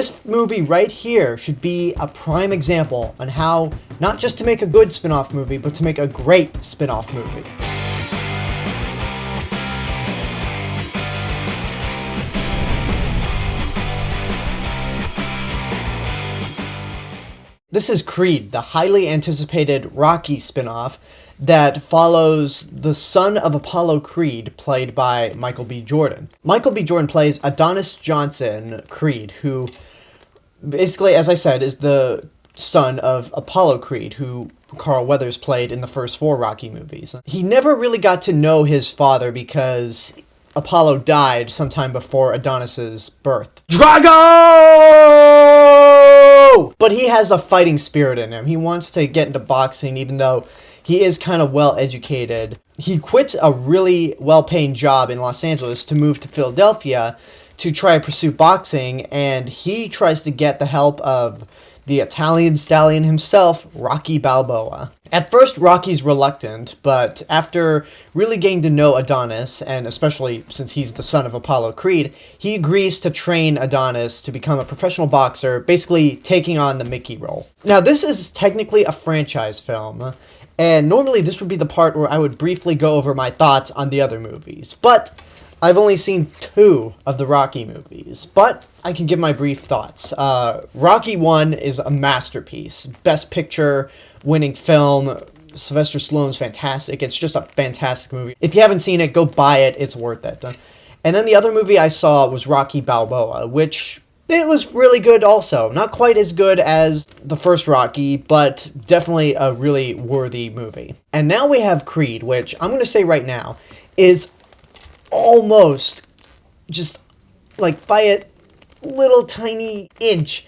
This movie right here should be a prime example on how not just to make a good spin-off movie, but to make a great spin-off movie. This is Creed, the highly anticipated Rocky spin-off that follows the son of Apollo Creed, played by Michael B. Jordan. Michael B. Jordan plays Adonis Johnson Creed, who basically, as I said, is the son of Apollo Creed, who Carl Weathers played in the first 4 Rocky movies. He never really got to know his father because Apollo died sometime before Adonis's birth. Drago! But he has a fighting spirit in him. He wants to get into boxing, even though he is kind of well-educated. He quit a really well-paying job in Los Angeles to move to Philadelphia to try to pursue boxing, and he tries to get the help of the Italian stallion himself, Rocky Balboa. At first, Rocky's reluctant, but after really getting to know Adonis, and especially since he's the son of Apollo Creed, he agrees to train Adonis to become a professional boxer, basically taking on the Mickey role. Now, this is technically a franchise film, and normally this would be the part where I would briefly go over my thoughts on the other movies, but I've only seen 2 of the Rocky movies, but I can give my brief thoughts. Rocky 1 is a masterpiece. Best Picture winning film. Sylvester Stallone's fantastic. It's just a fantastic movie. If you haven't seen it, go buy it. It's worth it. And then the other movie I saw was Rocky Balboa, which it was really good also. Not quite as good as the first Rocky, but definitely a really worthy movie. And now we have Creed, which I'm going to say right now is almost just like by a little tiny inch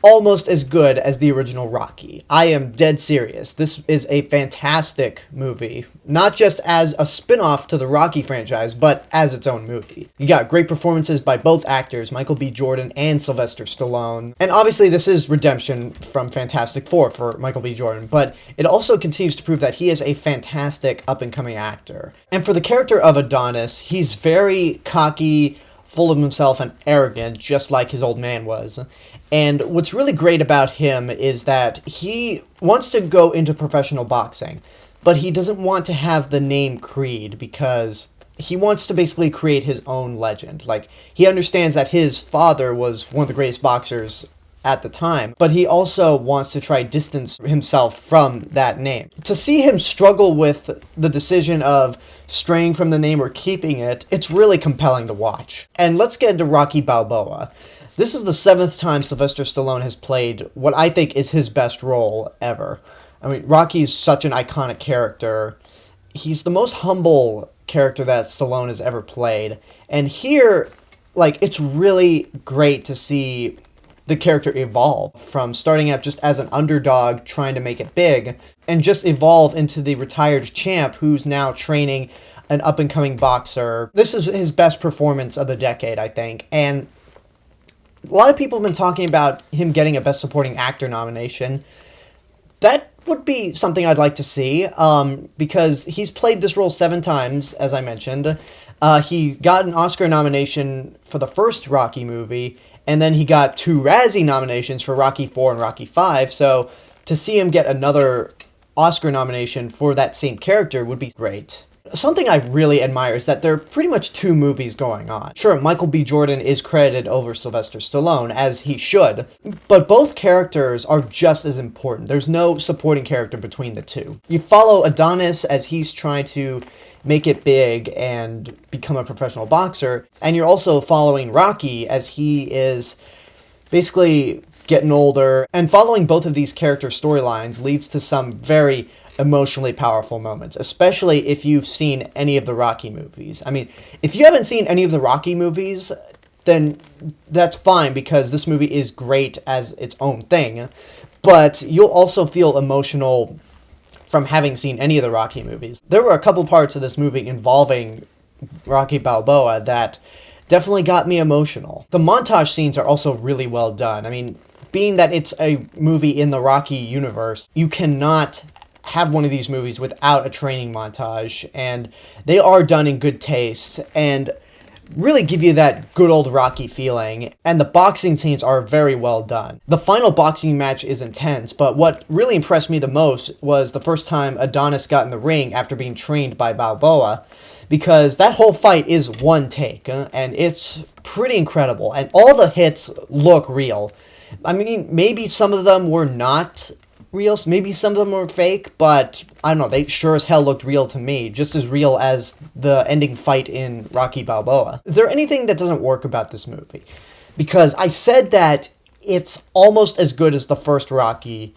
almost as good as the original Rocky. I am dead serious. This is a fantastic movie, not just as a spin-off to the Rocky franchise, but as its own movie. You got great performances by both actors, Michael B. Jordan and Sylvester Stallone. And obviously this is redemption from Fantastic Four for Michael B. Jordan, but it also continues to prove that he is a fantastic up-and-coming actor. And for the character of Adonis, he's very cocky, full of himself and arrogant, just like his old man was. And what's really great about him is that he wants to go into professional boxing, but he doesn't want to have the name Creed because he wants to basically create his own legend. Like, he understands that his father was one of the greatest boxers at the time, but he also wants to try distance himself from that name. To see him struggle with the decision of straying from the name or keeping it, it's really compelling to watch. And let's get into Rocky Balboa. This is the 7th time Sylvester Stallone has played what I think is his best role ever. I mean, Rocky's such an iconic character. He's the most humble character that Stallone has ever played. And here, like, it's really great to see the character evolve from starting out just as an underdog trying to make it big and just evolve into the retired champ who's now training an up-and-coming boxer. This is his best performance of the decade, I think. And a lot of people have been talking about him getting a Best Supporting Actor nomination. That would be something I'd like to see, because he's played this role 7 times, as I mentioned. He got an Oscar nomination for the first Rocky movie, and then he got 2 Razzie nominations for Rocky 4 and Rocky 5, so to see him get another Oscar nomination for that same character would be great. Something I really admire is that there are pretty much 2 movies going on. Sure, Michael B. Jordan is credited over Sylvester Stallone, as he should, but both characters are just as important. There's no supporting character between the 2. You follow Adonis as he's trying to make it big and become a professional boxer, and you're also following Rocky as he is basically getting older, and following both of these character storylines leads to some very emotionally powerful moments, especially if you've seen any of the Rocky movies. I mean, if you haven't seen any of the Rocky movies, then that's fine because this movie is great as its own thing, but you'll also feel emotional from having seen any of the Rocky movies. There were a couple parts of this movie involving Rocky Balboa that definitely got me emotional. The montage scenes are also really well done. I mean, being that it's a movie in the Rocky universe, you cannot have one of these movies without a training montage, and they are done in good taste. And really give you that good old Rocky feeling, and the boxing scenes are very well done. The final boxing match is intense, but what really impressed me the most was the first time Adonis got in the ring after being trained by Balboa, because that whole fight is one take, and it's pretty incredible, and all the hits look real. I mean, maybe some of them were not real, maybe some of them were fake, but I don't know, they sure as hell looked real to me, just as real as the ending fight in Rocky Balboa. Is there anything that doesn't work about this movie? Because I said that it's almost as good as the first Rocky.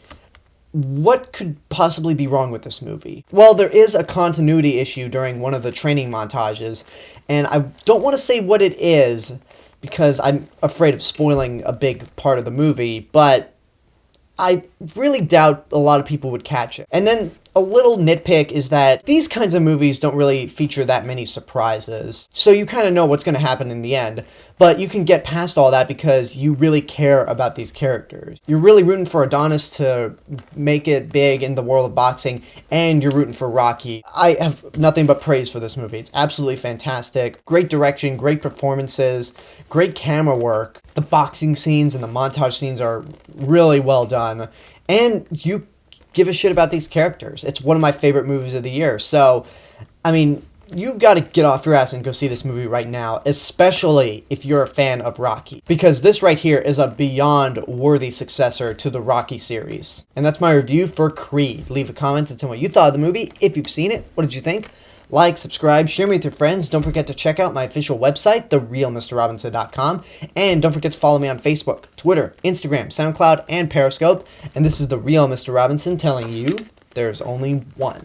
What could possibly be wrong with this movie? Well, there is a continuity issue during one of the training montages, and I don't want to say what it is, because I'm afraid of spoiling a big part of the movie, but I really doubt a lot of people would catch it. And then a little nitpick is that these kinds of movies don't really feature that many surprises, so you kind of know what's going to happen in the end, but you can get past all that because you really care about these characters. You're really rooting for Adonis to make it big in the world of boxing, and you're rooting for Rocky. I have nothing but praise for this movie. It's absolutely fantastic. Great direction, great performances, great camera work. The boxing scenes and the montage scenes are really well done, and you give a shit about these characters. It's one of my favorite movies of the year. So, I mean, you got to get off your ass and go see this movie right now, especially if you're a fan of Rocky, because this right here is a beyond worthy successor to the Rocky series. And that's my review for Creed. Leave a comment and tell me what you thought of the movie. If you've seen it, what did you think? Like, subscribe, share me with your friends. Don't forget to check out my official website, therealmrrobinson.com. And don't forget to follow me on Facebook, Twitter, Instagram, SoundCloud, and Periscope. And this is The Real Mr. Robinson telling you there's only one.